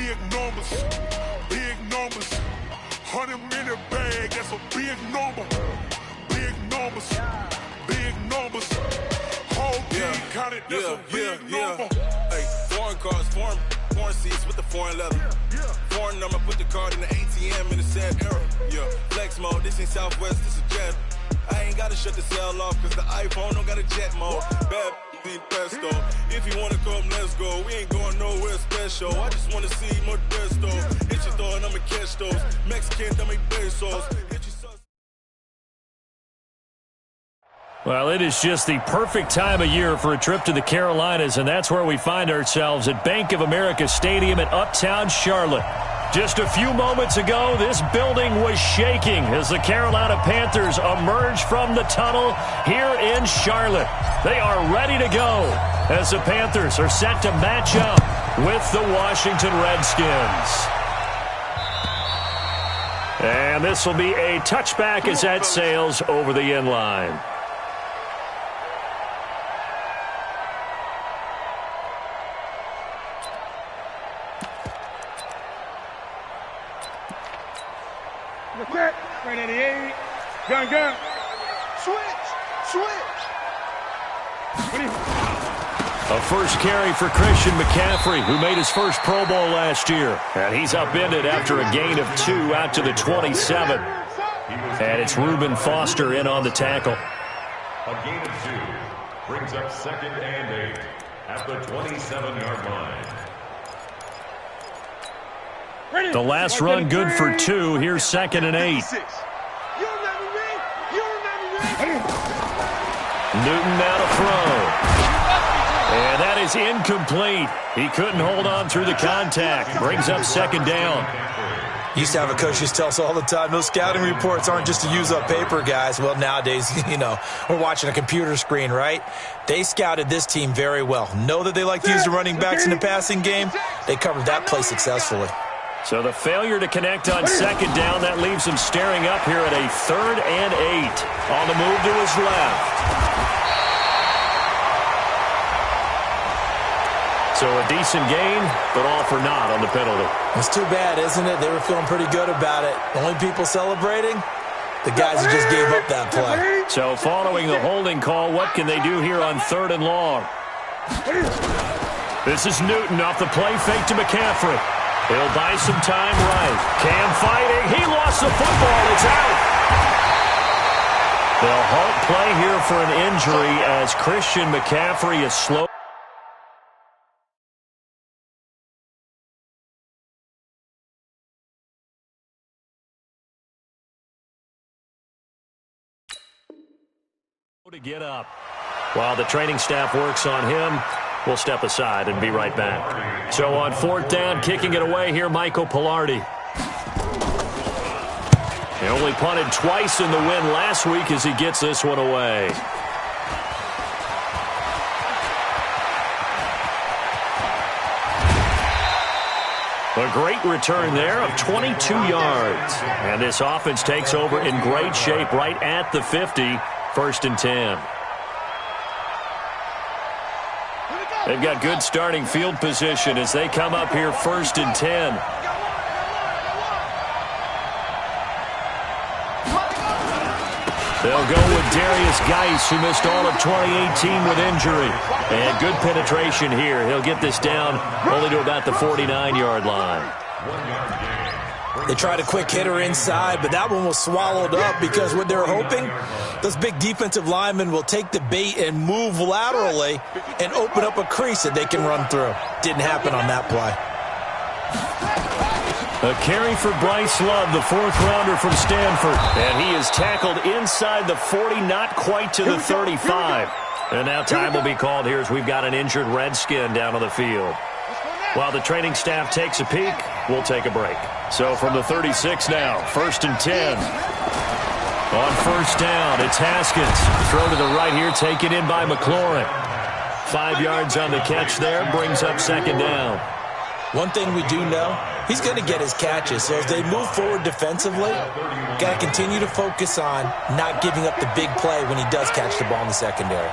big numbers. Big numbers. 100 minute bag, that's a big number. Big numbers. Big numbers. Whole team counted, that's a big number. Hey, foreign cars, foreign seats with the foreign leather. Foreign number, put the card in the ATM in the sad era. Yeah, flex mode, this ain't Southwest, this is jet. I ain't gotta shut the cell off, cause the iPhone don't got a jet mode. Bad be pesto. If you wanna come, let's go. We ain't going nowhere special. I just wanna see Modesto. Hit your throw and I'ma catch those. Mexican, dame pesos. Well, it is just the perfect time of year for a trip to the Carolinas, and that's where we find ourselves at Bank of America Stadium in Uptown Charlotte. Just a few moments ago, this building was shaking as the Carolina Panthers emerged from the tunnel here in Charlotte. They are ready to go as the Panthers are set to match up with the Washington Redskins. And this will be a touchback as that sails over the end line. Right at the 8. Gun. Switch. A first carry for Christian McCaffrey, who made his first Pro Bowl last year. And he's upended after a gain of 2 out to the 27. And it's Reuben Foster in on the tackle. A gain of 2 brings up 2nd and 8 at the 27-yard line. The last run good for 2. Here's 2nd and 8. Newton now to throw. And that is incomplete. He couldn't hold on through the contact. Brings up 2nd down. Used to have a coach just tell us all the time, those scouting reports aren't just to use up paper, guys. Well, nowadays, we're watching a computer screen, right? They scouted this team very well. Know that they like to use the running backs in the passing game. They covered that play successfully. So the failure to connect on 2nd down, that leaves him staring up here at a 3rd and 8. On the move to his left. So a decent gain, but all for naught on the penalty. It's too bad, isn't it? They were feeling pretty good about it. Only people celebrating, the guys who just gave up that play. So following the holding call, what can they do here on 3rd and long? This is Newton off the play fake to McCaffrey. He'll buy some time right. Cam fighting. He lost the football. It's out. They'll halt play here for an injury as Christian McCaffrey is slow. To get up. While the training staff works on him, we'll step aside and be right back. So on 4th down, kicking it away here, Michael Pilardi. He only punted twice in the win last week as he gets this one away. A great return there of 22 yards. And this offense takes over in great shape right at the 50. 1st and 10. They've got good starting field position as they come up here 1st and 10. They'll go with Darius Geis, who missed all of 2018 with injury. And good penetration here. He'll get this down only to about the 49-yard line. They tried a quick hitter inside, but that one was swallowed up because what they were hoping, those big defensive linemen will take the bait and move laterally and open up a crease that they can run through. Didn't happen on that play. A carry for Bryce Love, the 4th-rounder from Stanford. And he is tackled inside the 40, not quite to the 35. And now time will be called here as we've got an injured Redskin down on the field. While the training staff takes a peek, we'll take a break. So from the 36 now, 1st and 10. On 1st down, it's Haskins. Throw to the right here, taken in by McLaurin. 5 yards on the catch there, brings up 2nd down. One thing we do know, he's going to get his catches. So as they move forward defensively, got to continue to focus on not giving up the big play when he does catch the ball in the secondary.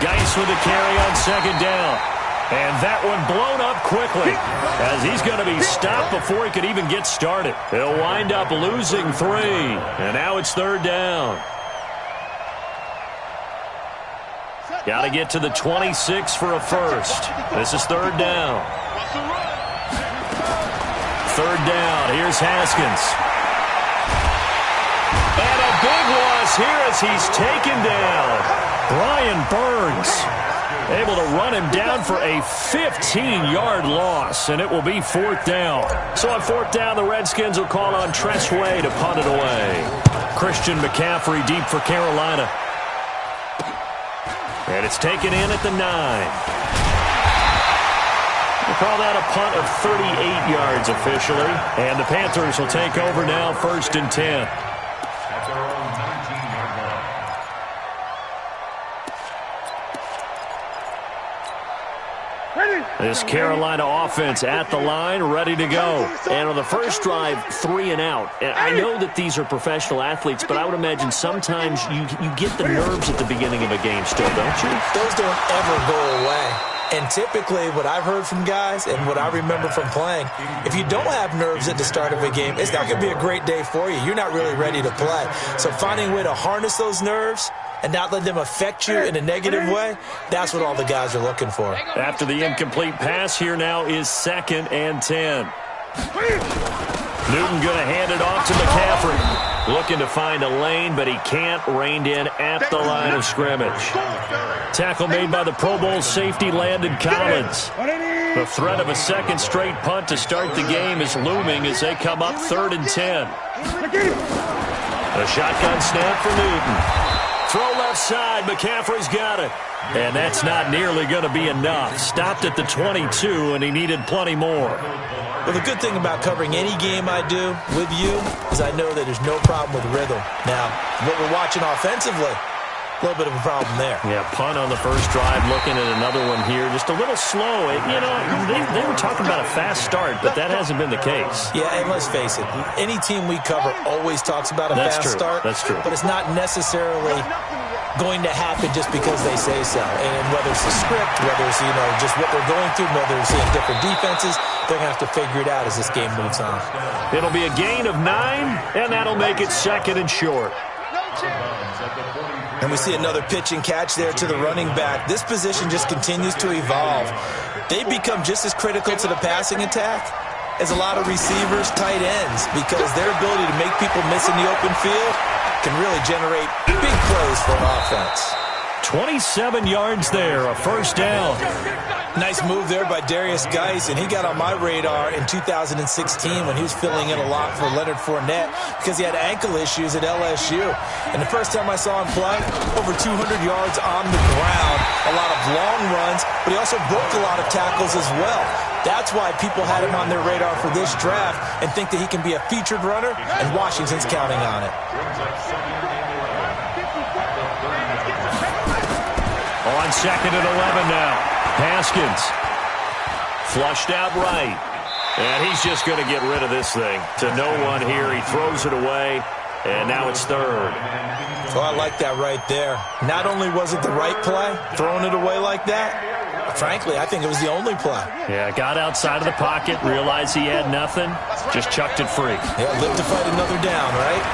Geis with the carry on second down. And that one blown up quickly as he's going to be stopped before he could even get started. He'll wind up losing 3. And now it's third down. Got to get to the 26 for a first. This is third down. Third down. Here's Haskins. And a big loss here as he's taken down. Brian Burns able to run him down for a 15-yard loss, and it will be fourth down. So on fourth down, the Redskins will call on Tressway to punt it away. Christian McCaffrey deep for Carolina. And it's taken in at the 9. We'll call that a punt of 38 yards officially. And the Panthers will take over now, 1st and 10. At their own 19-yard line. This Carolina offense at the line, ready to go. And on the first drive, 3 and out. And I know that these are professional athletes, but I would imagine sometimes you get the nerves at the beginning of a game still, don't you? Those don't ever go away. And typically what I've heard from guys and what I remember from playing, if you don't have nerves at the start of a game, it's not going to be a great day for you. You're not really ready to play. So finding a way to harness those nerves and not let them affect you in a negative way, that's what all the guys are looking for. After the incomplete pass, here now is 2nd and 10. Newton going to hand it off to McCaffrey. Looking to find a lane, but he can't. Reined in at the line of scrimmage. Tackle made by the Pro Bowl safety Landon Collins. The threat of a second straight punt to start the game is looming as they come up 3rd and 10. A shotgun snap for Newton. Throw left side. McCaffrey's got it. And that's not nearly going to be enough. Stopped at the 22, and he needed plenty more. Well, the good thing about covering any game I do with you is I know that there's no problem with rhythm. Now, what we're watching offensively, a little bit of a problem there. Yeah, punt on the first drive, looking at another one here. Just a little slow. You know, they were talking about a fast start, but that hasn't been the case. Yeah, and let's face it, any team we cover always talks about a fast start. That's true. But it's not necessarily going to happen just because they say so. And whether it's the script, whether it's, just what they're going through, whether it's in different defenses, they're going to have to figure it out as this game moves on. It'll be a gain of 9, and that'll make it 2nd and short. And we see another pitch and catch there to the running back. This position just continues to evolve. They become just as critical to the passing attack as a lot of receivers, tight ends, because their ability to make people miss in the open field can really generate big plays for an offense. 27 yards there, a first down. Nice move there by Darius Geis, and he got on my radar in 2016 when he was filling in a lot for Leonard Fournette because he had ankle issues at LSU. And the first time I saw him play, over 200 yards on the ground, a lot of long runs, but he also broke a lot of tackles as well. That's why people had him on their radar for this draft and think that he can be a featured runner, and Washington's counting on it. On 2nd and 11 now. Haskins flushed out right. And he's just going to get rid of this thing. To no one here. He throws it away. And now it's 3rd. Well, I like that right there. Not only was it the right play, throwing it away like that, frankly, I think it was the only play. Yeah, got outside of the pocket, realized he had nothing, just chucked it free. Yeah, live to fight another down, right?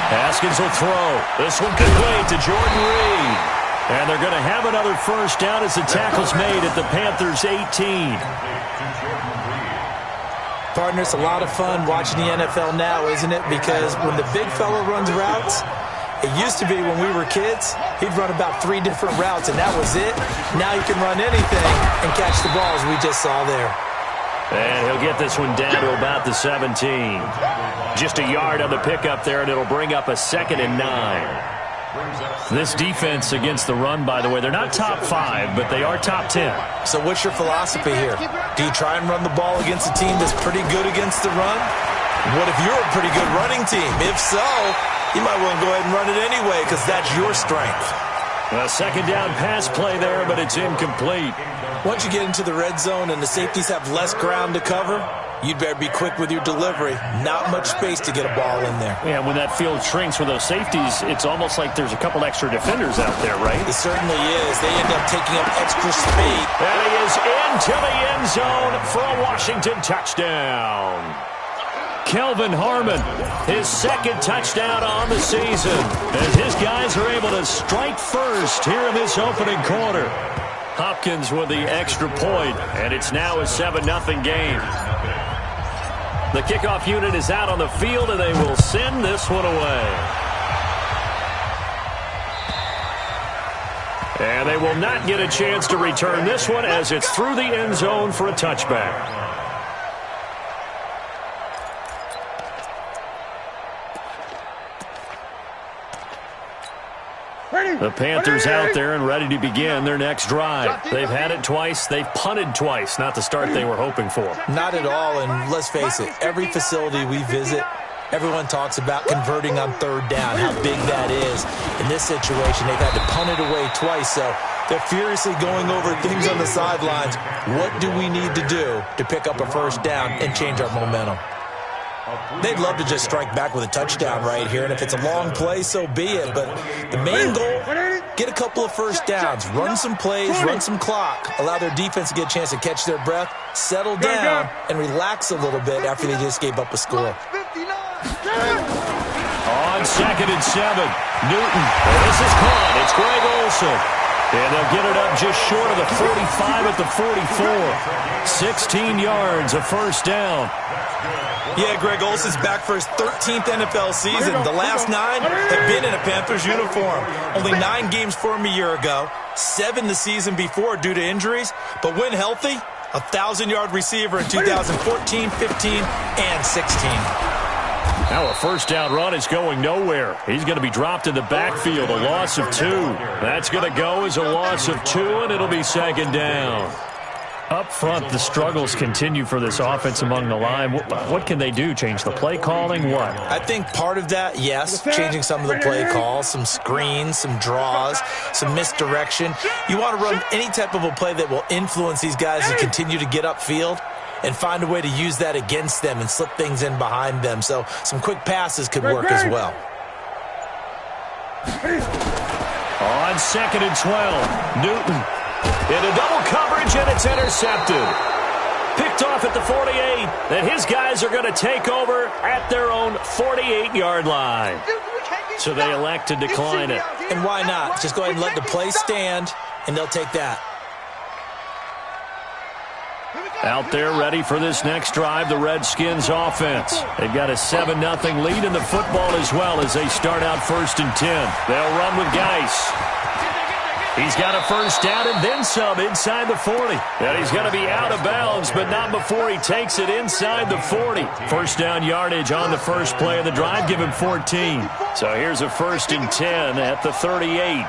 Haskins will throw. This one complete to Jordan Reed. And they're going to have another first down as the tackle's made at the Panthers' 18. Partner, it's a lot of fun watching the NFL now, isn't it? Because when the big fella runs routes, it used to be when we were kids, he'd run about 3 different routes, and that was it. Now he can run anything and catch the balls we just saw there. And he'll get this one down to about the 17. Just a yard on the pickup there, and it'll bring up a 2nd and 9. This defense against the run, by the way, they're not top 5, but they are top 10. So what's your philosophy here? Do you try and run the ball against a team that's pretty good against the run? What if you're a pretty good running team? If so, you might want to go ahead and run it anyway because that's your strength. A 2nd down pass play there, but it's incomplete. Once you get into the red zone and the safeties have less ground to cover, you'd better be quick with your delivery. Not much space to get a ball in there. Yeah, when that field shrinks with those safeties, it's almost like there's a couple extra defenders out there, right? It certainly is. They end up taking up extra space. And he is into the end zone for a Washington touchdown. Kelvin Harmon, his second touchdown on the season, as his guys are able to strike first here in this opening quarter. Hopkins with the extra point, and it's now a 7-0 game. The kickoff unit is out on the field, and they will send this one away. And they will not get a chance to return this one as it's through the end zone for a touchback. The Panthers out there and ready to begin their next drive. They've had it twice. They've punted twice. Not the start they were hoping for. Not at all, and let's face it, every facility we visit, everyone talks about converting on third down, how big that is. In this situation, they've had to punt it away twice, so they're furiously going over things on the sidelines. What do we need to do to pick up a first down and change our momentum? They'd love to just strike back with a touchdown right here, and if it's a long play, so be it. But the main goal, get a couple of first downs, run some plays, run some clock, allow their defense to get a chance to catch their breath, settle down, and relax a little bit after they just gave up a score. On 2nd and 7, Newton. And this is caught. It's Greg Olsen. And they'll get it up just short of the 45 at the 44. 16 yards, a first down. Yeah, Greg Olsen's back for his 13th NFL season. The last 9 have been in a Panthers uniform. Only 9 games for him a year ago, 7 the season before due to injuries. But when healthy, a 1,000-yard receiver in 2014, 15, and 16. Now a first down run is going nowhere. He's going to be dropped in the backfield, a loss of 2. That's going to go as a loss of 2, and it'll be 2nd down. Up front, the struggles continue for this offense among the line. What can they do? Change the play calling? What? I think part of that, yes, changing some of the play calls, some screens, some draws, some misdirection. You want to run any type of a play that will influence these guys to continue to get upfield and find a way to use that against them and slip things in behind them. So some quick passes could work as well. On 2nd and 12, Newton. Into double coverage, and it's intercepted. Picked off at the 48, and his guys are going to take over at their own 48-yard line. So they elect to decline it. And why not? Just go ahead and let the play stand, and they'll take that. Out there ready for this next drive, the Redskins offense. They've got a 7-0 lead in the football as well as they start out 1st and 10. They'll run with Geis. He's got a first down and then some inside the 40. And he's going to be out of bounds, but not before he takes it inside the 40. First down yardage on the first play of the drive, give him 14. So here's a 1st and 10 at the 38.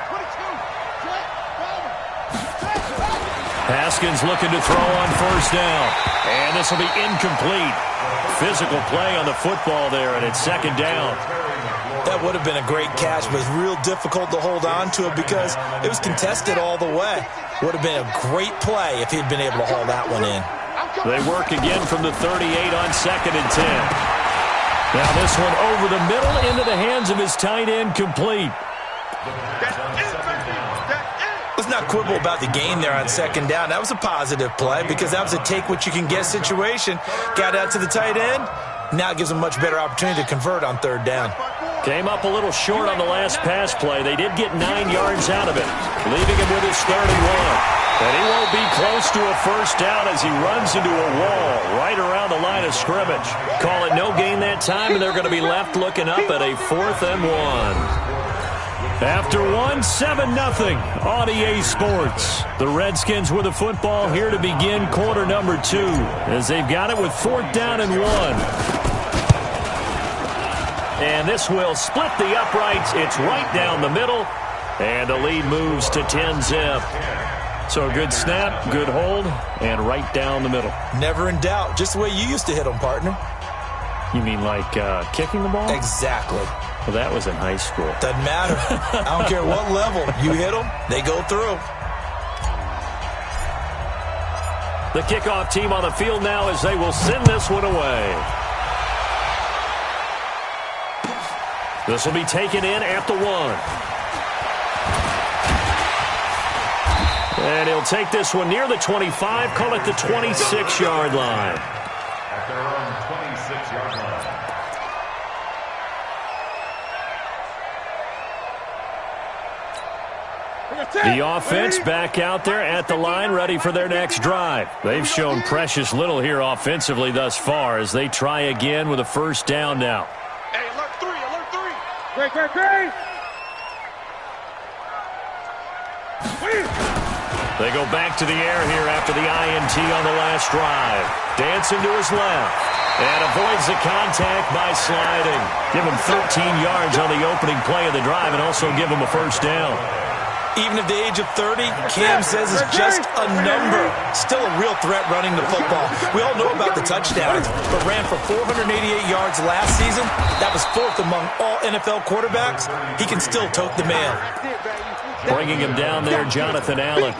Haskins looking to throw on first down. And this will be incomplete. Physical play on the football there, and it's 2nd down. That would have been a great catch, but it's real difficult to hold on to it because it was contested all the way. Would have been a great play if he'd been able to haul that one in. They work again from the 38 on 2nd and 10. Now this one over the middle into the hands of his tight end, complete. Let's not quibble about the gain there on 2nd down. That was a positive play because that was a take-what-you-can-get situation. Got out to the tight end. Now it gives them a much better opportunity to convert on 3rd down. Came up a little short on the last pass play. They did get 9 yards out of it, leaving him with his 3rd and 1. And he won't be close to a first down as he runs into a wall right around the line of scrimmage. Call it no gain that time, and they're going to be left looking up at a 4th and 1. After 7-0 on EA Sports. The Redskins with the football here to begin quarter number 2 as they've got it with 4th down and 1. And this will split the uprights. It's right down the middle. And the lead moves to 10-zip. So a good snap, good hold, and right down the middle. Never in doubt. Just the way you used to hit them, partner. You mean like kicking the ball? Exactly. Well, that was in high school. Doesn't matter. I don't care what level. You hit them, they go through. The kickoff team on the field now as they will send this one away. This will be taken in at the 1. And he'll take this one near the 25, call it the 26-yard line. At their own 26-yard line. The offense back out there at the line, ready for their next drive. They've shown precious little here offensively thus far as they try again with a first down now. Hey, alert 3, alert 3. Great. They go back to the air here after the INT on the last drive. Dancing to his left. And avoids the contact by sliding. Give him 13 yards on the opening play of the drive and also give him a first down. Even at the age of 30, Cam says it's just a number. Still a real threat running the football. We all know about the touchdowns, but ran for 488 yards last season. That was 4th among all NFL quarterbacks. He can still tote the man. Bringing him down there, Jonathan Allen.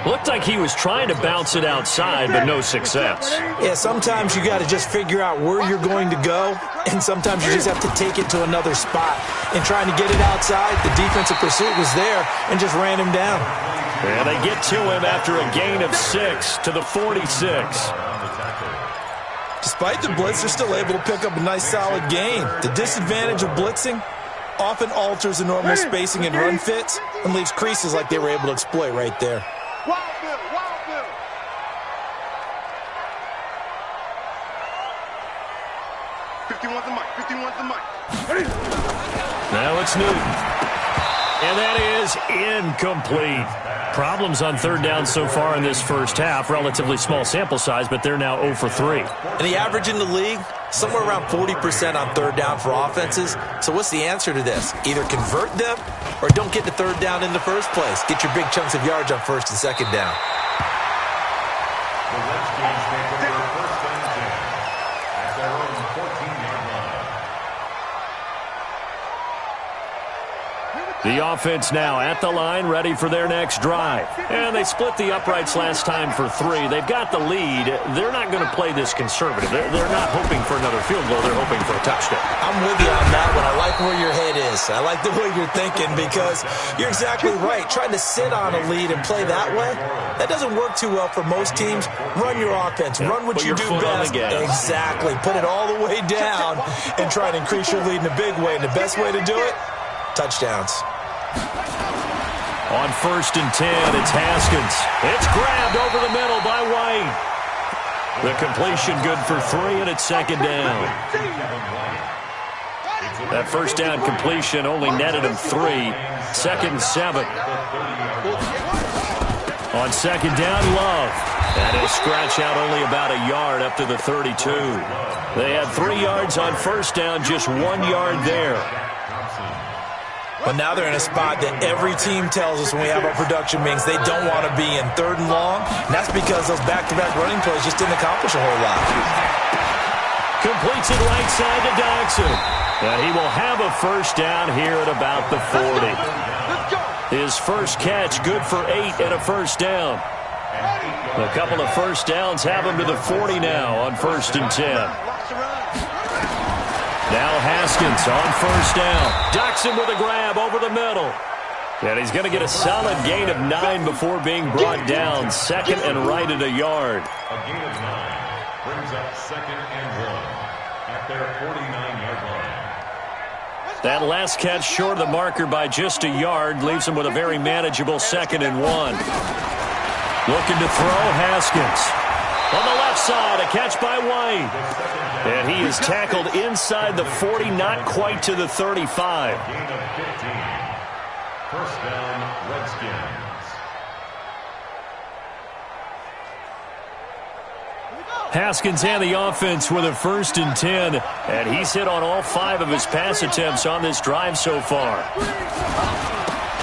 Looked like he was trying to bounce it outside, but no success. Yeah, sometimes you got to just figure out where you're going to go, and sometimes you just have to take it to another spot. And trying to get it outside, the defensive pursuit was there and just ran him down. And they get to him after a gain of 6 to the 46. Despite the blitz, they're still able to pick up a nice solid gain. The disadvantage of blitzing often alters the normal spacing and run fits and leaves creases like they were able to exploit right there. Wild Bill. 51's the mic. Now it's Newton. And that is incomplete. Problems on third down so far in this first half. Relatively small sample size, but they're now 0 for 3. And the average in the league, somewhere around 40% on third down for offenses. So what's the answer to this? Either convert them or don't get to third down in the first place. Get your big chunks of yards on first and second down. The Redskins take over first and 10 at their own 14-yard line. The offense now at the line, ready for their next drive. And they split the uprights last time for 3. They've got the lead. They're not going to play this conservative. They're not hoping for another field goal. They're hoping for a touchdown. I'm with you on that one. I like where your head is. I like the way you're thinking because you're exactly right. Trying to sit on a lead and play that way, that doesn't work too well for most teams. Run your offense. Run what you do best. Exactly. Put it all the way down and try to increase your lead in a big way. And the best way to do it, touchdowns. On first and 10, it's Haskins. It's grabbed over the middle by White. The completion good for 3, and it's second down. That first down completion only netted him 3. Second and 7. On second down, Love. And he'll scratch out only about a yard up to the 32. They had 3 yards on first down, just 1 yard there. But now they're in a spot that every team tells us when we have our production meetings they don't want to be in, third and long. And that's because those back-to-back running plays just didn't accomplish a whole lot. Completes it right side to Dodson. And he will have a first down here at about the 40. His first catch, good for 8 and a first down. A couple of first downs have him to the 40 now on first and 10. Now Haskins on first down. Dodson with a grab over the middle. And he's going to get a solid gain of 9 before being brought down. Second and right at a yard. A gain of 9 brings up second and 1 at their 49-yard line. That last catch short of the marker by just a yard leaves him with a very manageable second and 1. Looking to throw, Haskins. On the left side, a catch by White. And he is tackled inside the 40, not quite to the 35. Gain of 15. First down, Redskins. Haskins and the offense with a first and 10. And he's hit on all 5 of his pass attempts on this drive so far.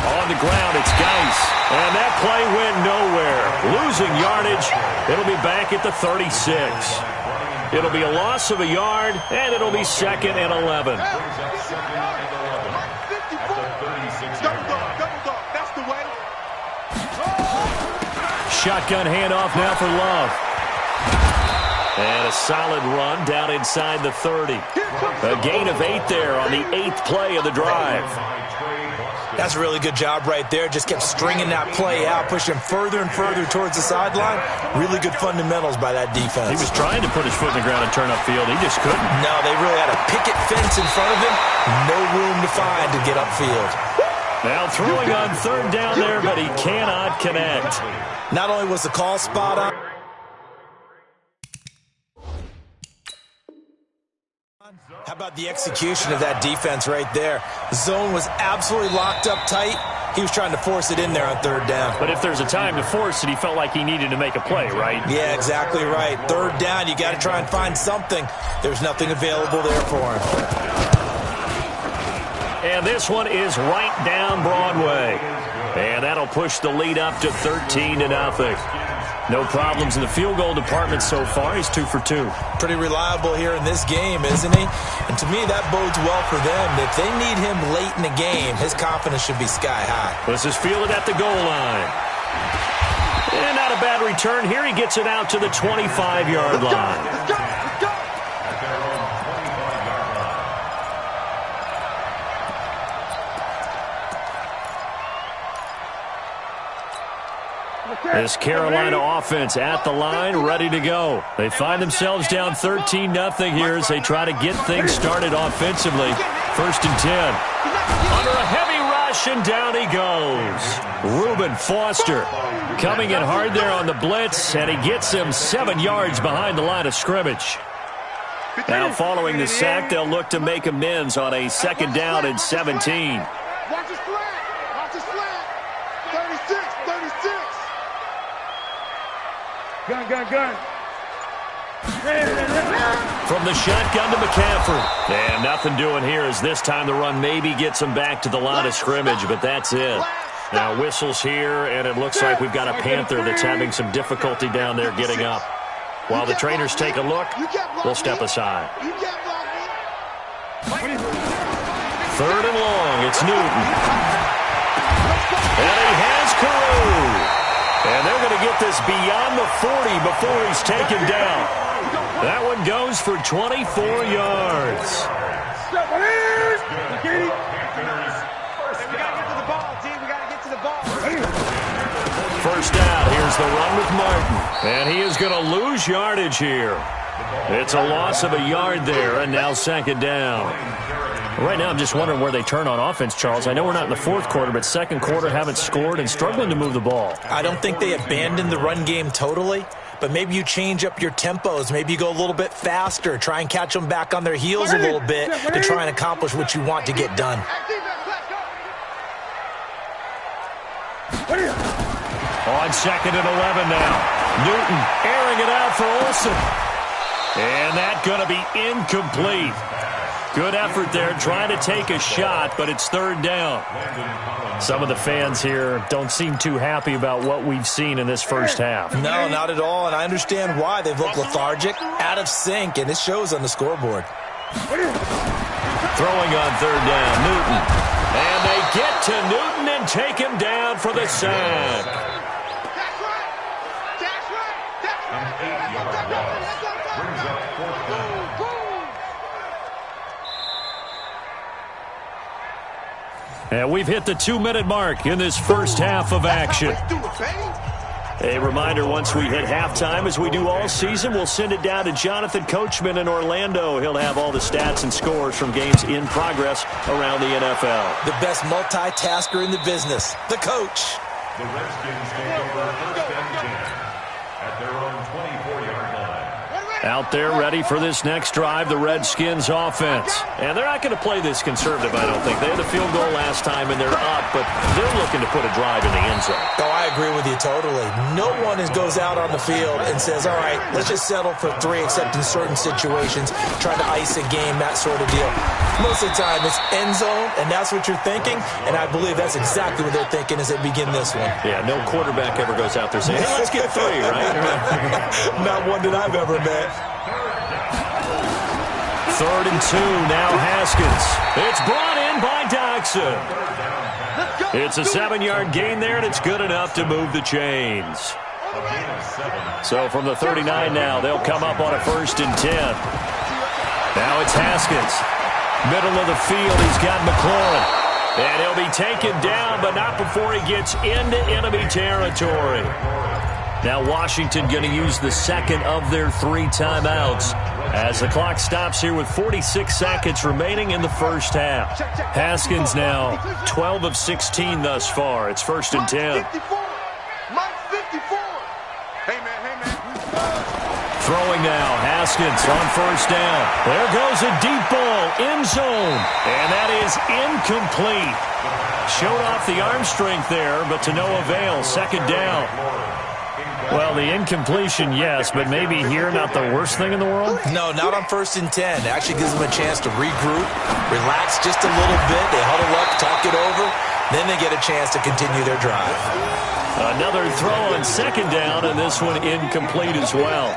On the ground, it's Geis. And that play went nowhere. Losing yardage. It'll be back at the 36. It'll be a loss of a yard, and it'll be second and 11. shotgun handoff now for Love. And a solid run down inside the 30. A gain of 8 there on the 8th play of the drive. That's a really good job right there. Just kept stringing that play out, pushing further and further towards the sideline. Really good fundamentals by that defense. He was trying to put his foot in the ground and turn upfield. He just couldn't. No, they really had a picket fence in front of him. No room to find to get upfield. Now throwing on 3rd down there, but he cannot connect. Not only was the call spot on, how about the execution of that defense right there? The zone was absolutely locked up tight. He was trying to force it in there on 3rd down. But if there's a time to force it, he felt like he needed to make a play, right? Yeah, exactly right. 3rd down, you got to try and find something. There's nothing available there for him. And this one is right down Broadway. And that'll push the lead up to 13-0. No problems in the field goal department so far. He's 2 for 2. Pretty reliable here in this game, isn't he? And to me, that bodes well for them. If they need him late in the game, his confidence should be sky high. This is fielded at the goal line. And not a bad return here. He gets it out to the 25-yard line. Let's go! This Carolina offense at the line, ready to go. They find themselves down 13-0 here as they try to get things started offensively. 1st and 10. Under a heavy rush, and down he goes. Reuben Foster coming in hard there on the blitz, and he gets him 7 yards behind the line of scrimmage. Now following the sack, they'll look to make amends on a 2nd down and 17. Watch his flag! Watch his flag! 36! Gun. From the shotgun to McCaffrey. And nothing doing here as this time the run maybe gets him back to the line of scrimmage, but that's it. Now whistles here, and it looks like we've got a Panther that's having some difficulty down there getting up. While the trainers take a look, we'll step aside. 3rd and long, it's Newton. And he has Carew. And they're going to get this beyond the 40 before he's taken down. That one goes for 24 yards. We got to get to the ball, team. We got to get to the ball. 1st down. Here's the run with Martin. And he is going to lose yardage here. It's a loss of a yard there, and now 2nd down. Right now, I'm just wondering where they turn on offense, Charles. I know we're not in the 4th quarter, but 2nd quarter haven't scored and struggling to move the ball. I don't think they abandoned the run game totally, but maybe you change up your tempos. Maybe you go a little bit faster, try and catch them back on their heels a little bit to try and accomplish what you want to get done. On 2nd and 11 now. Newton airing it out for Olsen. And that's going to be incomplete. Good effort there, trying to take a shot, but it's 3rd down. Some of the fans here don't seem too happy about what we've seen in this first half. No, not at all, and I understand why. They've looked lethargic, out of sync, and it shows on the scoreboard. Throwing on 3rd down, Newton. And they get to Newton and take him down for the sack. That's right. An 8-yard loss brings up 4th down. And we've hit the 2-minute mark in this first half of action. A reminder, once we hit halftime, as we do all season, we'll send it down to Jonathan Coachman in Orlando. He'll have all the stats and scores from games in progress around the NFL. The best multitasker in the business, the coach. The Redskins take over 1st and 10 at their own 24-yard line. Out there ready for this next drive, the Redskins offense. And they're not going to play this conservative, I don't think. They had a field goal last time, and they're up, but they're looking to put a drive in the end zone. Oh, I agree with you totally. No one goes out on the field and says, all right, let's just settle for 3, except in certain situations, trying to ice a game, that sort of deal. Most of the time, it's end zone, and that's what you're thinking, and I believe that's exactly what they're thinking as they begin this one. Yeah, no quarterback ever goes out there saying, hey, let's get 3, right? Not one that I've ever met. 3rd and 2, now Haskins. It's brought in by Doxson. It's a 7-yard gain there, and it's good enough to move the chains. So from the 39 now, they'll come up on a 1st and 10. Now it's Haskins. Middle of the field, he's got McLaurin. And he'll be taken down, but not before he gets into enemy territory. Now Washington going to use the second of their 3 timeouts as the clock stops here with 46 seconds remaining in the first half. Haskins now 12 of 16 thus far. It's 1st and 10. Throwing now, Haskins on 1st down. There goes a deep ball, end zone, and that is incomplete. Showed off the arm strength there, but to no avail. 2nd down. Well, the incompletion, yes, but maybe here not the worst thing in the world? No, not on 1st and 10. It actually gives them a chance to regroup, relax just a little bit. They huddle up, talk it over, then they get a chance to continue their drive. Another throw on 2nd down, and this one incomplete as well.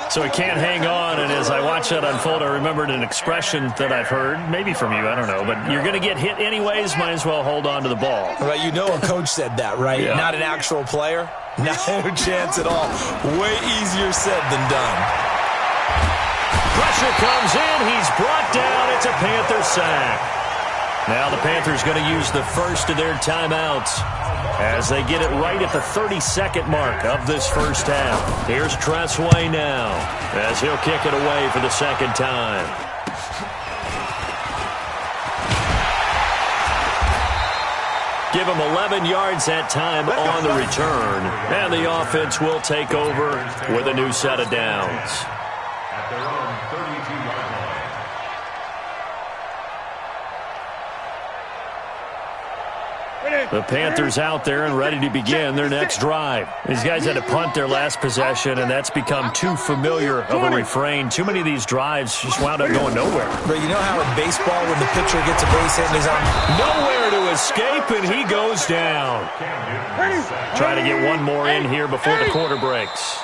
So he can't hang on, and as I watch that unfold, I remembered an expression that I've heard, maybe from you, I don't know, but you're going to get hit anyways, might as well hold on to the ball. Right, you know a coach said that, right? Yeah. Not an actual player. No chance at all. Way easier said than done. Pressure comes in, he's brought down, it's a Panther sack. Now the Panthers going to use the first of their timeouts as they get it right at the 32nd mark of this first half. Here's Tressway now as he'll kick it away for the 2nd time. Give him 11 yards that time on the return, and the offense will take over with a new set of downs. At their own 32-yard line. The Panthers out there and ready to begin their next drive. These guys had to punt their last possession, and that's become too familiar of a refrain. Too many of these drives just wound up going nowhere. But you know how in baseball when the pitcher gets a base hit and he's on nowhere to escape, and he goes down. Trying to get one more in here before the quarter breaks.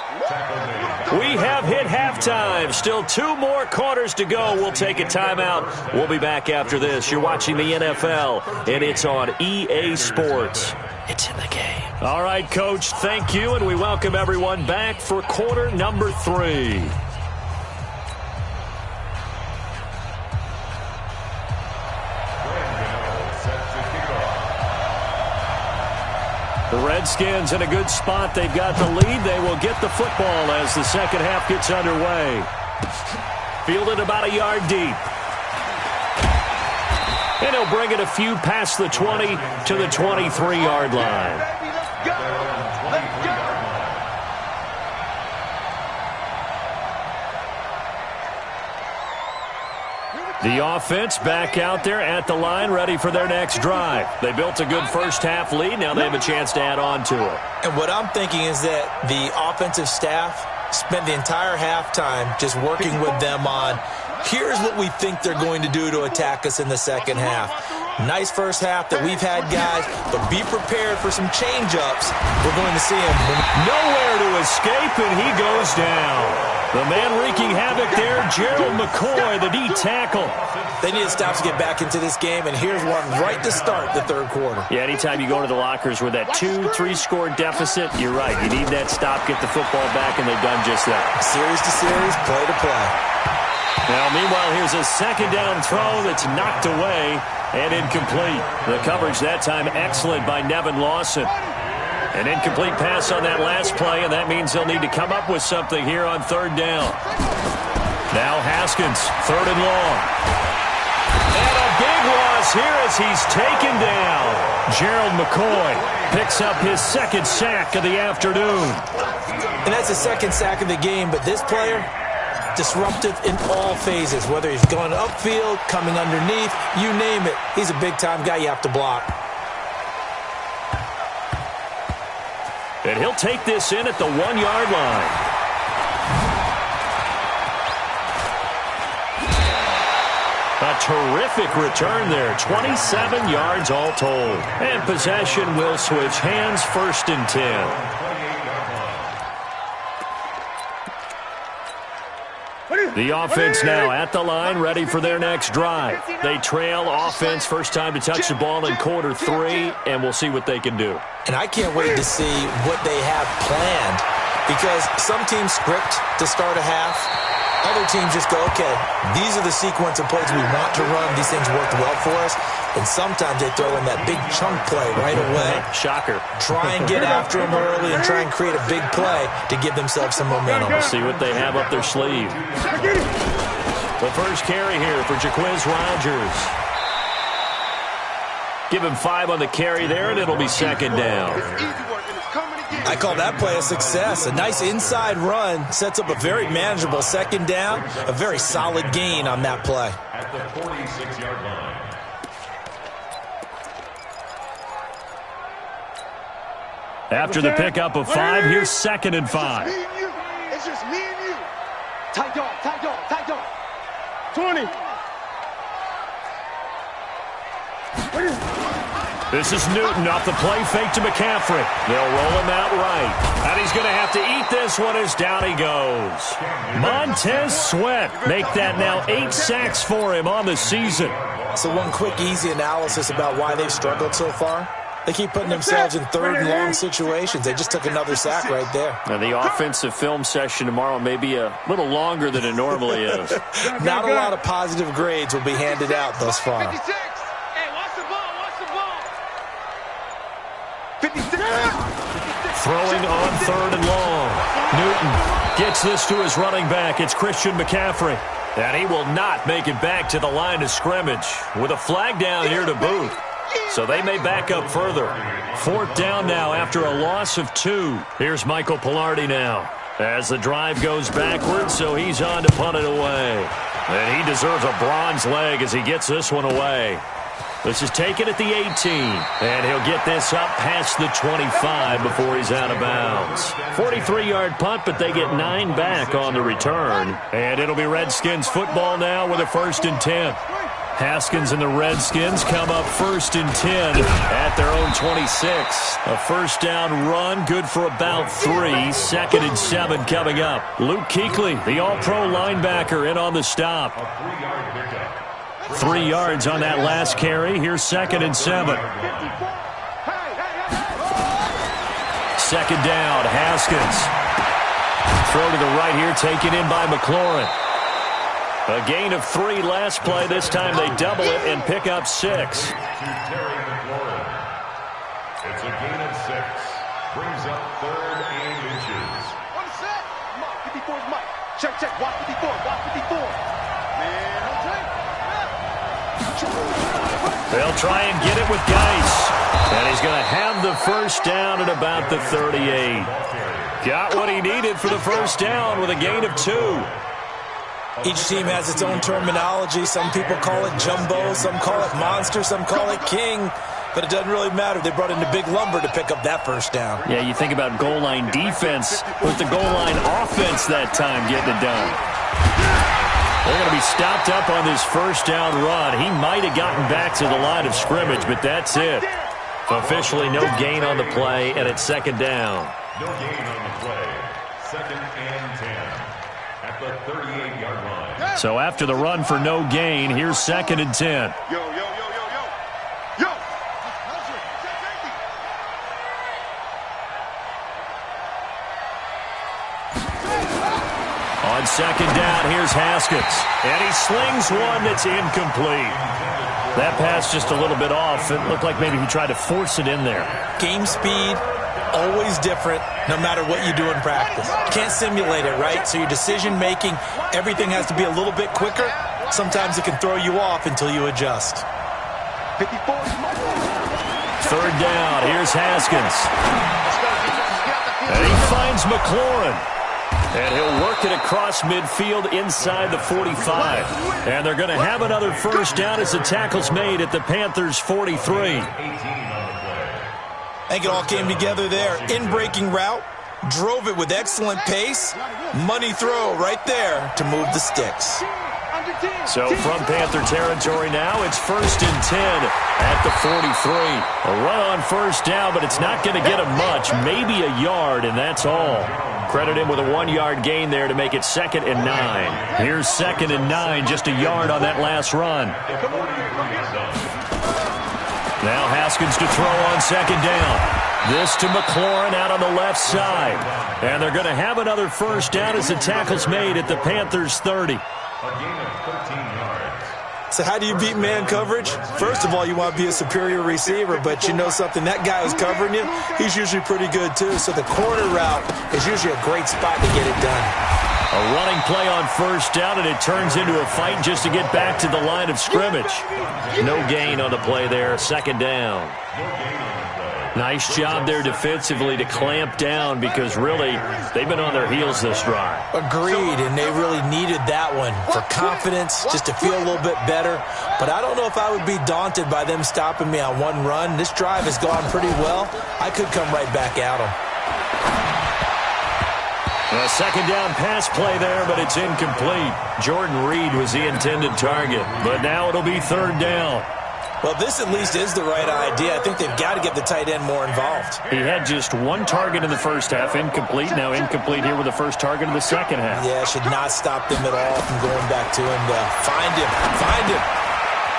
We have hit halftime. Still 2 more quarters to go. We'll take a timeout. We'll be back after this. You're watching the NFL, and it's on EA Sports. It's in the game. All right, Coach, thank you, and we welcome everyone back for quarter number 3. The Redskins in a good spot. They've got the lead. They will get the football as the second half gets underway. Fielded about a yard deep. And he'll bring it a few past the 20 to the 23-yard line. The offense back out there at the line, ready for their next drive. They built a good first half lead. Now they have a chance to add on to it. And what I'm thinking is that the offensive staff spent the entire halftime just working with them on, here's what we think they're going to do to attack us in the second half. Nice first half that we've had, guys, but be prepared for some change-ups. We're going to see him. Nowhere to escape, and he goes down. The man wreaking havoc there, Gerald McCoy, the D tackle. They need to stop to get back into this game, and here's one right to start the third quarter. Yeah, anytime you go to the lockers with that 2-3 score deficit, you're right. You need that stop, get the football back, and they've done just that. Series to series, play to play. Now, meanwhile, here's a second down throw that's knocked away and incomplete. The coverage that time excellent by Nevin Lawson. An incomplete pass on that last play, and that means they'll need to come up with something here on third down. Now Haskins, 3rd and long. And a big loss here as he's taken down. Gerald McCoy picks up his 2nd sack of the afternoon. And that's the 2nd sack of the game, but this player, disruptive in all phases, whether he's going upfield, coming underneath, you name it. He's a big-time guy you have to block. And he'll take this in at the 1-yard line. A terrific return there. 27 yards all told. And possession will switch hands, 1st and 10. The offense now at the line, ready for their next drive. They trail offense, first time to touch the ball in quarter 3, and we'll see what they can do. And I can't wait to see what they have planned, because some teams script to start a half. Other teams just go, okay, these are the sequence of plays we want to run. These things worked well for us. And sometimes they throw in that big chunk play right away. Shocker. Try and get after them early and try and create a big play to give themselves some momentum. We'll see what they have up their sleeve. The first carry here for Jaquiz Rogers. Give him 5 on the carry there, and it'll be second down. I call that play a success. A nice inside run sets up a very manageable second down. A very solid gain on that play. At the 46-yard line. After the pickup of 5, here's second and 5. It's just me and you. Tight dog, tight dog, tight dog. 20. This is Newton off the play fake to McCaffrey. They'll roll him out right. And he's going to have to eat this one as down he goes. Montez Sweat make that now 8 sacks for him on the season. So one quick, easy analysis about why they've struggled so far. They keep putting themselves in third and long situations. They just took another sack right there. Now the offensive film session tomorrow may be a little longer than it normally is. Not a lot of positive grades will be handed out thus far. 56. Hey, watch the ball, watch the ball. 56. Throwing on third and long. Newton gets this to his running back. It's Christian McCaffrey. And he will not make it back to the line of scrimmage with a flag down here to boot. So they may back up further. 4th down now after a loss of 2. Here's Michael Pilardi now as the drive goes backwards, so he's on to punt it away. And he deserves a bronze leg as he gets this one away. This is taken at the 18, and he'll get this up past the 25 before he's out of bounds. 43-yard punt, but they get 9 back on the return. And it'll be Redskins football now with a 1st and 10. Haskins and the Redskins come up 1st and 10 at their own 26. A first down run, good for about 3. 2nd and 7 coming up. Luke Kuechly, the all-pro linebacker, in on the stop. 3 yards on that last carry. Here's 2nd and 7. 2nd down, Haskins. Throw to the right here, taken in by McLaurin. A gain of 3 last play. This time they double it and pick up 6. It's a gain of 6. Brings up 3rd and inches. On the set. Mike, 54 is Mike. Check, check. Watch 54. Watch 54. Man, they'll try and get it with Geis. And he's going to have the first down at about the 38. Got what he needed for the first down with a gain of 2. Each team has its own terminology. Some people call it jumbo, some call it monster, some call it king. But it doesn't really matter. They brought in the big lumber to pick up that first down. Yeah, you think about goal line defense with the goal line offense that time getting it done. They're going to be stopped up on this first down run. He might have gotten back to the line of scrimmage, but that's it. Officially no gain on the play, and it's 2nd down. No gain on the play. 2nd and 10. At the 38-yard line. So after the run for no gain, here's 2nd and 10. Yo, yo, yo, yo, yo. Yo. On 2nd down, here's Haskins. And he slings one that's incomplete. That pass just a little bit off. It looked like maybe he tried to force it in there. Game speed, always different, no matter what you do in practice. You can't simulate it, right? So your decision-making, everything has to be a little bit quicker. Sometimes it can throw you off until you adjust. 54. 3rd down, here's Haskins. And he finds McLaurin. And he'll work it across midfield inside the 45. And they're going to have another first down as the tackle's made at the Panthers' 43. I think it all came together there. In-breaking route, drove it with excellent pace. Money throw right there to move the sticks. So from Panther territory now, it's 1st and 10 at the 43. A run on first down, but it's not going to get him much. Maybe a yard, and that's all. Credit him with a 1-yard gain there to make it 2nd and 9. Here's 2nd and 9, just a yard on that last run. Now Haskins to throw on 2nd down. This to McLaurin out on the left side. And they're going to have another first down as the tackle's made at the Panthers' 30. A gain of 13 yards. So how do you beat man coverage? First of all, you want to be a superior receiver, but you know something, that guy who's covering you, he's usually pretty good too. So the corner route is usually a great spot to get it done. A running play on first down, and it turns into a fight just to get back to the line of scrimmage. No gain on the play there, 2nd down. Nice job there defensively to clamp down because really they've been on their heels this drive. Agreed, and they really needed that one for confidence, just to feel a little bit better. But I don't know if I would be daunted by them stopping me on one run. This drive has gone pretty well. I could come right back at them. A 2nd down pass play there, but it's incomplete. Jordan Reed was the intended target, but now it'll be 3rd down. Well, this at least is the right idea. I think they've got to get the tight end more involved. He had just 1 target in the first half, incomplete. Now incomplete here with the first target in the second half. Yeah, should not stop them at all from going back to him to find him.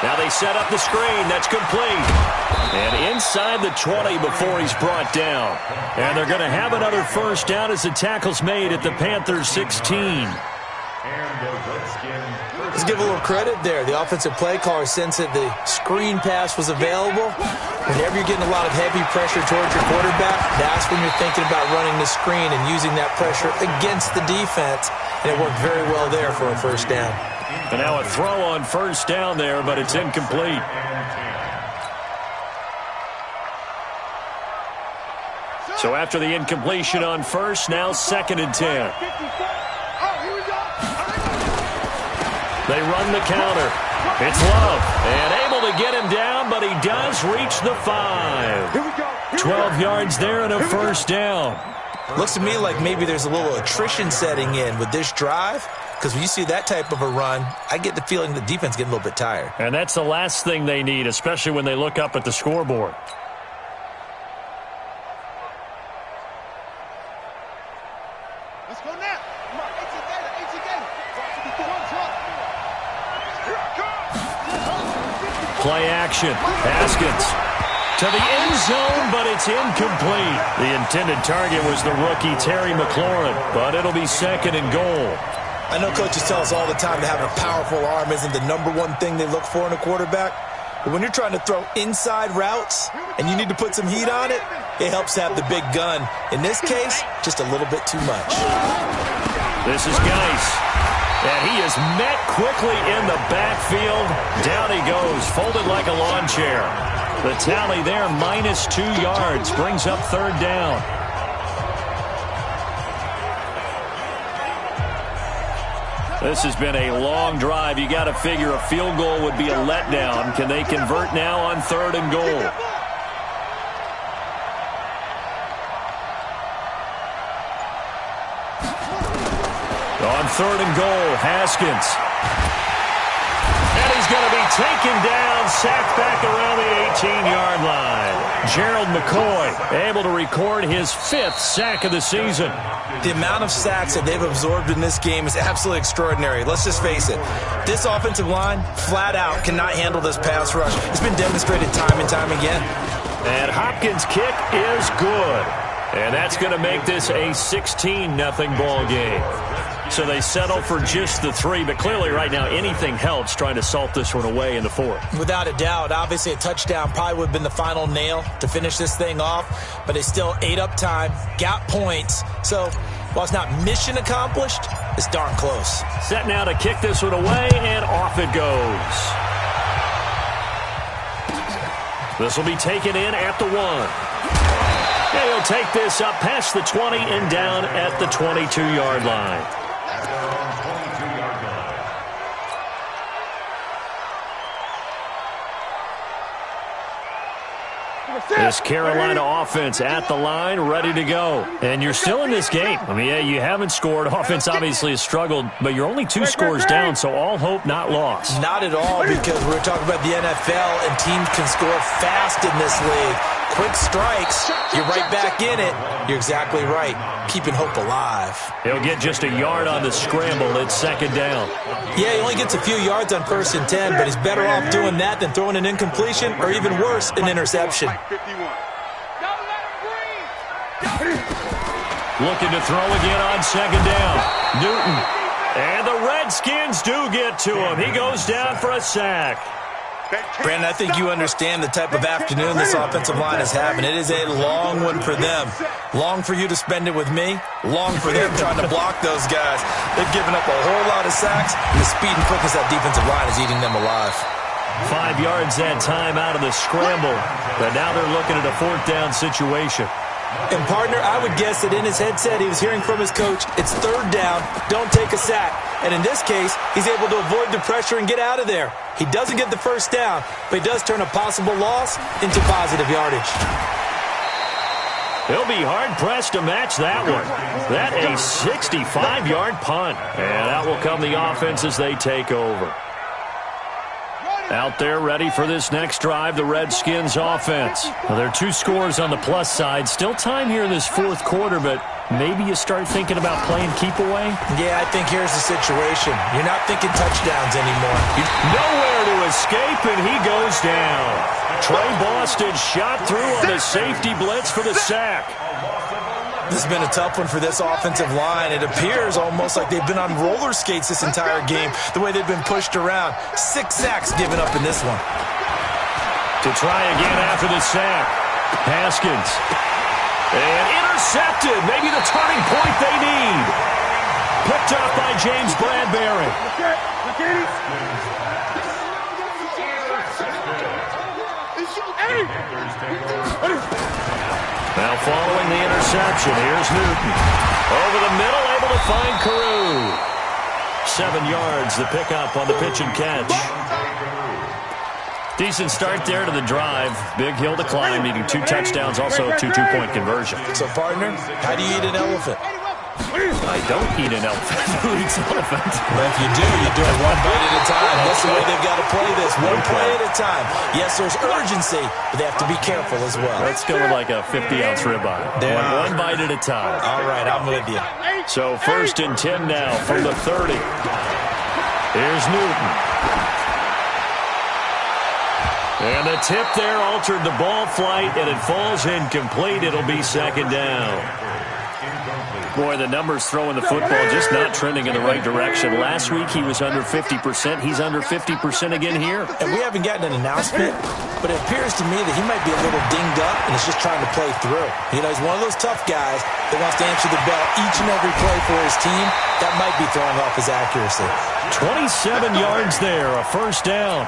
Now they set up the screen. That's complete. And inside the 20 before he's brought down. And they're going to have another first down as the tackle's made at the Panthers' 16. Let's give a little credit there. The offensive play caller sensed that the screen pass was available. Whenever you're getting a lot of heavy pressure towards your quarterback, that's when you're thinking about running the screen and using that pressure against the defense. And it worked very well there for a first down. And now a throw on first down there, but it's incomplete. So after the incompletion on first, now 2nd and 10. They run the counter. It's Love. And able to get him down, but he does reach the 5. 12 yards there and a first down. Looks to me like maybe there's a little attrition setting in with this drive. Because when you see that type of a run, I get the feeling the defense getting a little bit tired. And that's the last thing they need, especially when they look up at the scoreboard. Let's go now. Come on, 18 Gator. Play action. Haskins to the end zone, but it's incomplete. The intended target was the rookie Terry McLaurin, but it'll be 2nd and goal. I know coaches tell us all the time that having a powerful arm isn't the #1 thing they look for in a quarterback. But when you're trying to throw inside routes and you need to put some heat on it, it helps have the big gun. In this case, just a little bit too much. This is Geis. And he is met quickly in the backfield. Down he goes, folded like a lawn chair. The tally there, -2 yards, brings up 3rd down. This has been a long drive. You got to figure a field goal would be a letdown. Can they convert now on 3rd and goal? On 3rd and goal, Haskins. And he's going to be taken down, sacked back around the 18-yard line. Gerald McCoy able to record his 5th sack of the season. The amount of sacks that they've absorbed in this game is absolutely extraordinary. Let's just face it. This offensive line, flat out, cannot handle this pass rush. It's been demonstrated time and time again. And Hopkins' kick is good. And that's going to make this a 16-0 ball game. So they settle for just the 3, but clearly right now anything helps trying to salt this one away in the 4th. Without a doubt, obviously a touchdown probably would have been the final nail to finish this thing off, but they still ate up time, got points. So while it's not mission accomplished, it's darn close. Set now to kick this one away, and off it goes. This will be taken in at the 1. And he'll take this up past the 20 and down at the 22-yard line. This Carolina offense at the line, ready to go. And you're still in this game. I mean, yeah, you haven't scored. Offense obviously has struggled, but you're only 2 scores down, so all hope not lost. Not at all, because we're talking about the NFL, and teams can score fast in this league. Quick strikes, you're right back in it. You're exactly right. Keeping hope alive. He'll get just a yard on the scramble. It's second down. Yeah, he only gets a few yards on 1st and 10, but he's better off doing that than throwing an incompletion or even worse, an interception. Looking to throw again on second down. Newton. And the Redskins do get to him. He goes down for a sack. Brandon, I think you understand the type of afternoon this offensive line is having. It is a long one for them. Long for you to spend it with me. Long for them trying to block those guys. They've given up a whole lot of sacks, and the speed and quickness of that defensive line is eating them alive. 5 yards that time out of the scramble, but now they're looking at a 4th down situation. And, partner, I would guess that in his headset he was hearing from his coach, it's 3rd down, don't take a sack. And in this case, he's able to avoid the pressure and get out of there. He doesn't get the 1st down, but he does turn a possible loss into positive yardage. He'll be hard-pressed to match that one. That a 65-yard punt. And out will come the offense as they take over. Out there ready for this next drive, the Redskins offense. Well, there are 2 scores on the plus side. Still time here in this 4th quarter, but maybe you start thinking about playing keep away? Yeah, I think here's the situation. You're not thinking touchdowns anymore. Nowhere to escape, and he goes down. Trey Boston shot through on the safety blitz for the sack. This has been a tough one for this offensive line. It appears almost like they've been on roller skates this entire game, the way they've been pushed around. 6 sacks given up in this one. To try again after the sack. Haskins. And intercepted. Maybe the turning point they need. Picked up by James Bradbury. Now following the interception, here's Newton. Over the middle, able to find Carew. 7 yards, the pickup on the pitch and catch. Decent start there to the drive. Big hill to climb, needing 2 touchdowns, also a 2 two-point conversion. So, partner, how do you eat an elephant? I don't eat an elephant. Who eats an elephant? But if you do it 1 bite at a time. That's the way they've got to play this. 1 play at a time. Yes, there's urgency, but they have to be careful as well. Let's go with like a 50-ounce ribeye. One bite at a time. All right, I'm with you. So 1st and 10 now from the 30. Here's Newton. And the tip there altered the ball flight, and it falls incomplete. It'll be 2nd down. Boy, the numbers throwing the football just not trending in the right direction. Last week he was under 50%. He's under 50% again here. And we haven't gotten an announcement, but it appears to me that he might be a little dinged up and is just trying to play through. You know, he's one of those tough guys that wants to answer the bell each and every play for his team. That might be throwing off his accuracy. 27 yards there, a 1st down.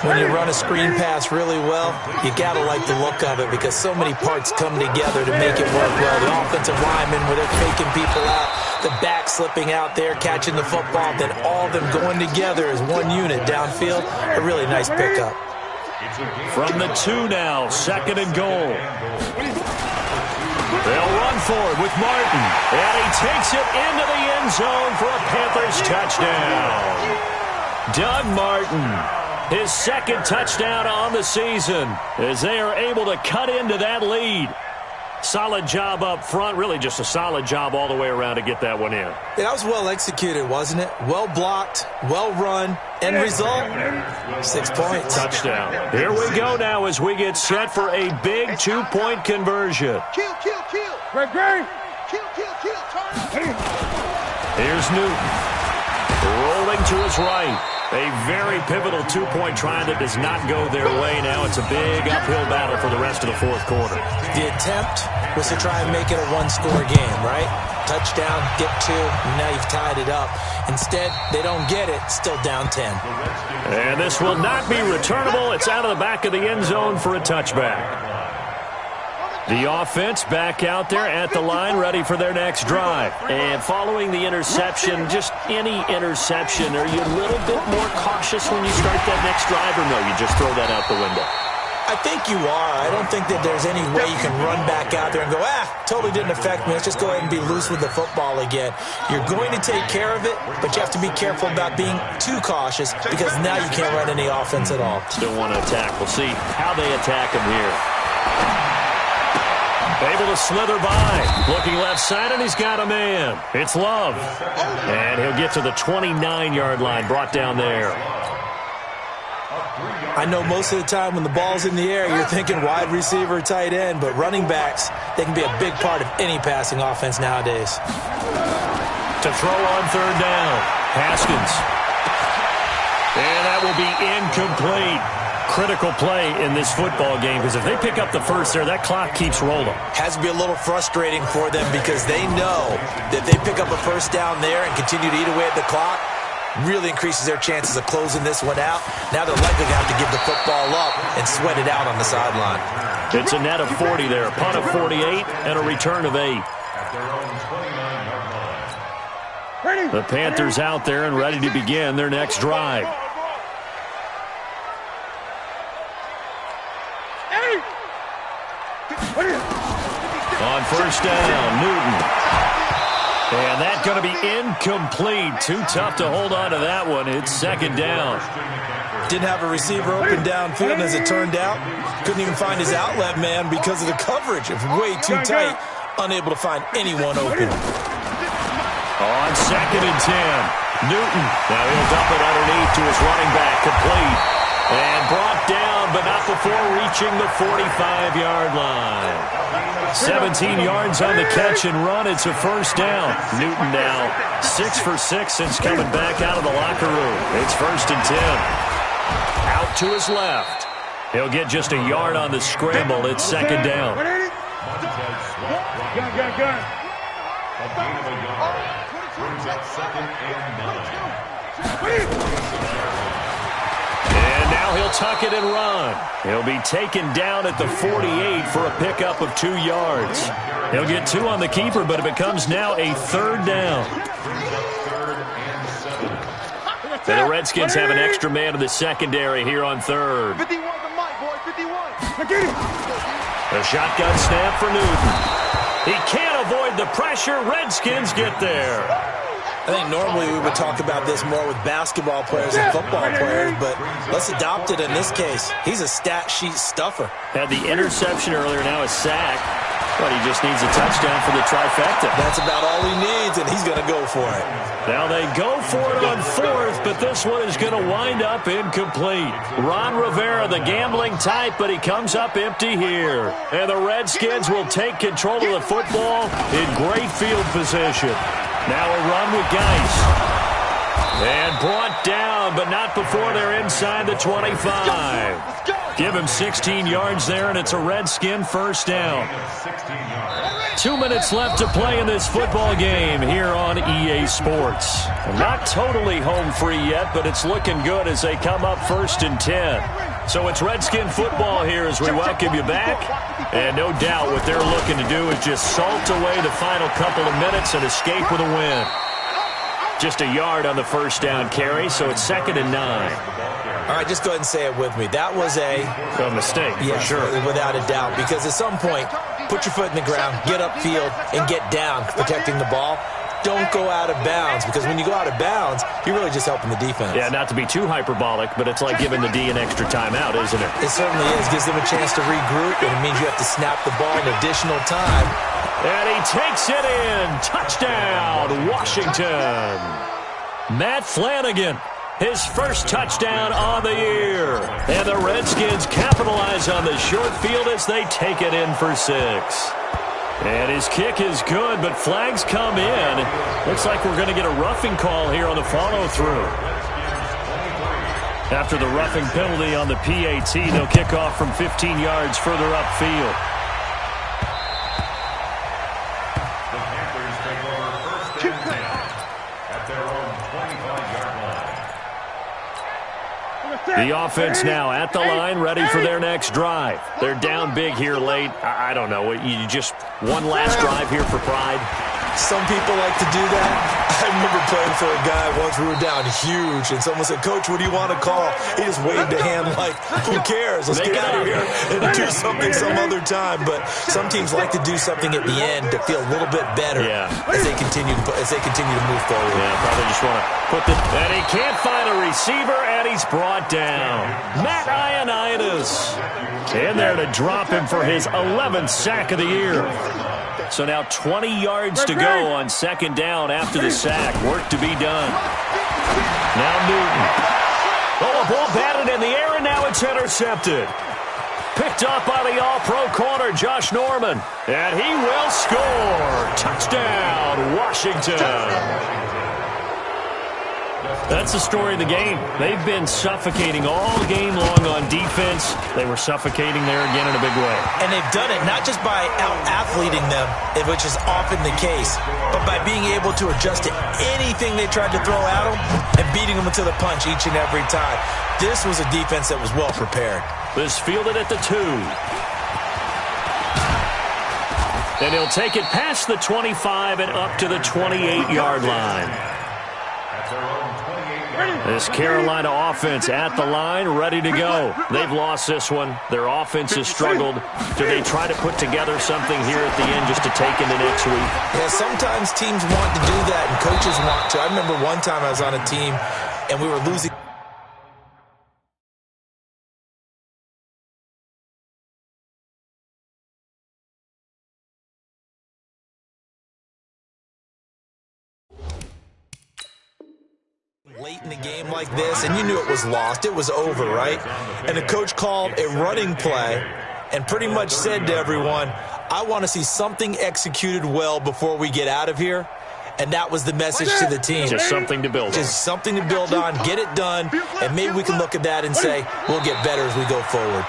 When you run a screen pass really well, you got to like the look of it because so many parts come together to make it work well. The offensive linemen, where they're faking people out, the back slipping out there, catching the football, then all of them going together as one unit downfield. A really nice pickup. From the 2 now, 2nd and goal. They'll run for it with Martin, and he takes it into the end zone for a Panthers touchdown. Doug Martin. His 2nd touchdown on the season as they are able to cut into that lead. Solid job up front. Really just a solid job all the way around to get that one in. Yeah, that was well executed, wasn't it? Well blocked, well run. End result, 6 points. Touchdown. Here we go now as we get set for a big 2-point conversion. Kill. Great. Kill. Here's Newton. Rolling to his right. A very pivotal 2-point try that does not go their way. Now it's a big uphill battle for the rest of the 4th quarter. The attempt was to try and make it a 1-score game, right? Touchdown, get 2, now you've tied it up. Instead, they don't get it, still down 10. And this will not be returnable. It's out of the back of the end zone for a touchback. The offense back out there at the line, ready for their next drive. And following the interception, just any interception, are you a little bit more cautious when you start that next drive, or no, you just throw that out the window? I I think you are. I don't think that there's any way you can run back out there and go, totally didn't affect me. Let's just go ahead and be loose with the football again. You're going to take care of it, but you have to be careful about being too cautious because now you can't run any offense at all. Still want to attack. We'll see how they attack him here. Able to slither by. Looking left side, and he's got a man. It's Love. And he'll get to the 29-yard line, brought down there. I know most of the time when the ball's in the air, you're thinking wide receiver, tight end, but running backs, they can be a big part of any passing offense nowadays. To throw on third down, Haskins. And that will be incomplete. Critical play in this football game because if they pick up the first there, that clock keeps rolling. Has to be a little frustrating for them because they know that they pick up a first down there and continue to eat away at the clock, really increases their chances of closing this one out. Now they're likely to have to give the football up and sweat it out on the sideline. It's a net of 40 there, a punt of 48 and a return of 8. The Panthers out there and ready to begin their next drive. On first down, Newton. And that's going to be incomplete. Too tough to hold on to that one. It's second down. Didn't have a receiver open downfield, as it turned out. Couldn't even find his outlet man because of the coverage. It was way too tight. Unable to find anyone open. On second and 10, Newton. Now he'll dump it underneath to his running back. Complete. And brought down, but not before reaching the 45-yard line. 17 yards on the catch and run. It's a first down. Newton now 6 for 6 since coming back out of the locker room. It's first and 10. Out to his left. He'll get just a yard on the scramble. It's second down. A gain of a yard brings up second and 9. And now he'll tuck it and run. He'll be taken down at the 48 for a pickup of 2 yards. He'll get 2 on the keeper, but it becomes now a third down. And the Redskins have an extra man in the secondary here on third. 51 to Mike, boy, 51. A shotgun snap for Newton. He can't avoid the pressure. Redskins get there. I think normally we would talk about this more with basketball players and football players, but let's adopt it in this case. He's a stat sheet stuffer. Had the interception earlier, now a sack. But he just needs a touchdown for the trifecta. That's about all he needs, and he's going to go for it. Now they go for it on fourth, but this one is going to wind up incomplete. Ron Rivera, the gambling type, but he comes up empty here. And the Redskins will take control of the football in great field position. Now a run with Geis. And brought down, but not before they're inside the 25. Give him 16 yards there, and it's a Redskin first down. 2 minutes left to play in this football game here on EA Sports. Not totally home free yet, but it's looking good as they come up first and 10. So it's Redskin football here as we welcome you back. And no doubt what they're looking to do is just salt away the final couple of minutes and escape with a win. Just a yard on the first down carry, so it's second and 9. All right, just go ahead and say it with me. That was a mistake, for sure. Without a doubt, because at some point, put your foot in the ground, get upfield, and get down, protecting the ball. Don't go out of bounds, because when you go out of bounds, you're really just helping the defense. Yeah, not to be too hyperbolic, but it's like giving the D an extra timeout, isn't it? It certainly is. Gives them a chance to regroup, and it means you have to snap the ball in additional time. And he takes it in. Touchdown, Washington. Matt Flanagan, his first touchdown on the year. And the Redskins capitalize on the short field as they take it in for 6. And his kick is good, but flags come in. Looks like we're going to get a roughing call here on the follow-through. After the roughing penalty on the PAT, they'll kick off from 15 yards further upfield. The Panthers take over first and 10 at their own 25-yard line. The offense now at the line, ready for their next drive. They're down big here late. I don't know. You just one last drive here for pride? Some people like to do that. I remember playing for a guy once. We were down huge, and someone said, "Coach, what do you want to call?" He just waved a hand like, "Who cares? Let's get out of here and do something some other time." But some teams like to do something at the end to feel a little bit better as they continue to move forward. Yeah, probably just want to put the. And he can't find a receiver, and he's brought down. Matt Ioannidis in there to drop him for his 11th sack of the year. So now 20 yards to go on second down after the sack. Work to be done. Now Newton. Oh, a ball batted in the air, and now it's intercepted. Picked up by the all-pro corner, Josh Norman. And he will score. Touchdown, Washington. That's the story of the game. They've been suffocating all game long on defense. They were suffocating there again in a big way. And they've done it not just by out-athleting them, which is often the case, but by being able to adjust to anything they tried to throw at them and beating them to the punch each and every time. This was a defense that was well prepared. This fielded at the 2. And he'll take it past the 25 and up to the 28-yard line. This Carolina offense at the line, ready to go. They've lost this one. Their offense has struggled. Do they try to put together something here at the end just to take into next week? Yeah, sometimes teams want to do that, and coaches want to. I remember one time I was on a team, and we were losing. Late in the game like this, and you knew it was lost. It was over, right? And the coach called a running play and pretty much said to everyone, "I want to see something executed well before we get out of here." And that was the message to the team. Just something to build on. Just something to build on, get it done, and maybe we can look at that and say, we'll get better as we go forward.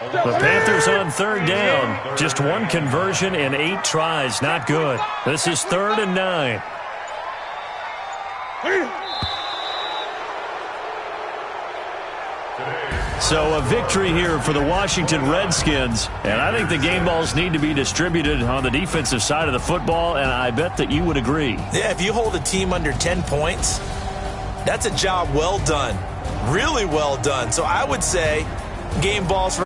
The Panthers on third down. Just one conversion in 8 tries. Not good. This is 3rd and 9. So a victory here for the Washington Redskins. And I think the game balls need to be distributed on the defensive side of the football, and I bet that you would agree. Yeah, if you hold a team under 10 points, that's a job well done. Really well done. So I would say game balls for